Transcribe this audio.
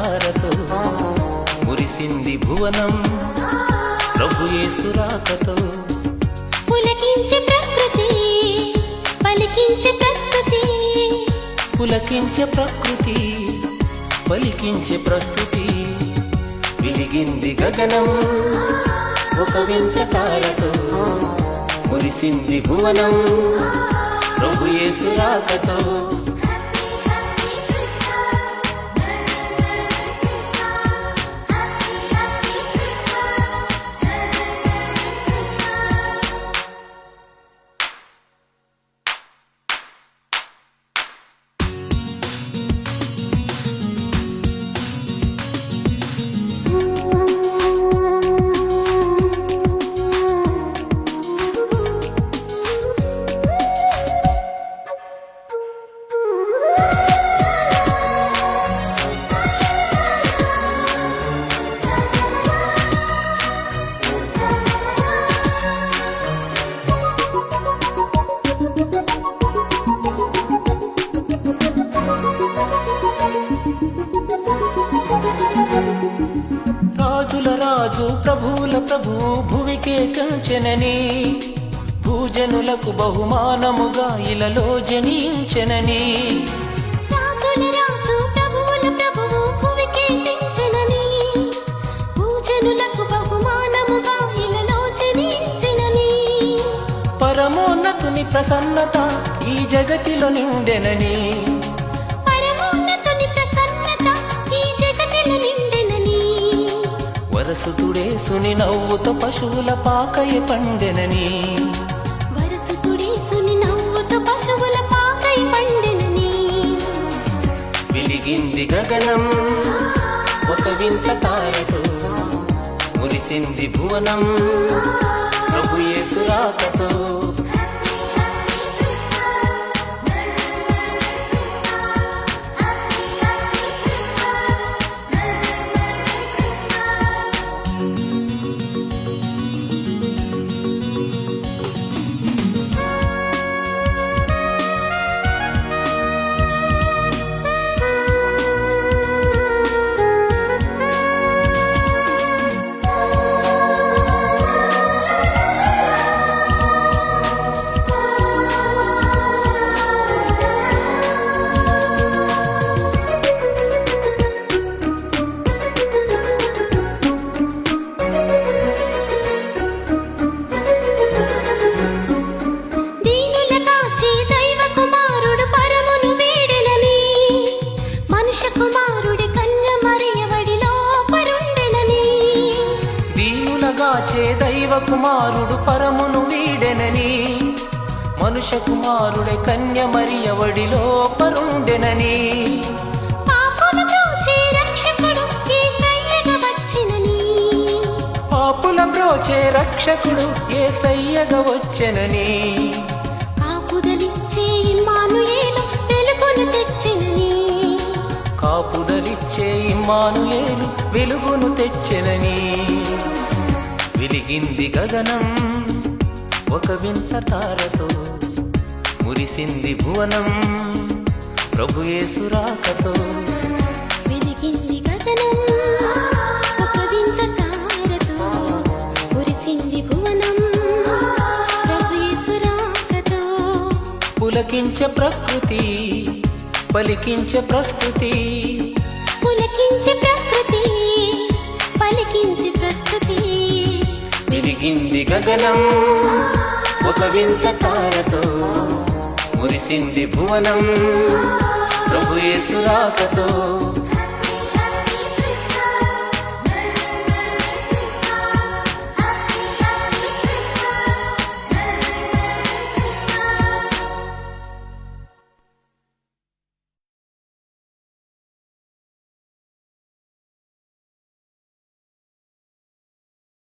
తారతో మురిసింది భువనం ప్రభు యేసు రాకతో. పులకించే ప్రకృతి పలికించే ప్రస్తుతి, పులకించే ప్రకృతి పలికించే ప్రస్తుతి. వెలిగింది గగనం ఒక వింత తారతో మురిసింది భువనం ప్రభు యేసు రాకతో. రాజుల రాజు ప్రభువుల ప్రభువు భువికే కంచెనని, భూజనులకు బహుమానముగా ఇలలో జనించెనని. రాజుల రాజు ప్రభువుల ప్రభువు భువికే కంచెనని, భూజనులకు బహుమానముగా ఇలలో జనించెనని. పరమోన్నతుని ప్రసన్నత ఈ జగతిలో నిండెనని, వరసుతుడేసుని నవ్వుతో పశువుల పాకయ పండెనని, వరసుతుడేసుని నవ్వుతో పశువుల పాకయ పండెనని. వెలిగింది గగనం ఒక వింత తారతో మురిసింది భువనం ప్రభు యేసు రాకతో. గాచే దైవ కుమారుడు పరమును వీడెనని, మనుష్య కుమారుడే కన్య మరియ వడిలో పరుండెనని. పాపుల బ్రోచే రక్షకుడు యేసయ్యగా వచ్చెనని, పాపుల బ్రోచే రక్షకుడు యేసయ్యగా వచ్చెనని. కాపుదలిచ్చే ఇమ్మానుయేలు వెలుగును తెచ్చెనని, కాపుదలిచ్చే ఇమ్మానుయేలు వెలుగును తెచ్చెనని. వెలిగింది గగనం ఒక వింత తారతో మురిసింది భువనం ప్రభు యేసు రాకతో. వెలిగింది గగనం ఒక వింత తారతో మురిసింది భువనం ప్రభు యేసు రాకతో. పులకించే ప్రకృతి పలికించే ప్రస్తుతి, పులకించే ప్రకృతి పలికించే ప్రస్తుతి. వెలిగింది గగనం ఒక వింత తారతో మురిసింది భువనం ప్రభు యేసు రాకతో.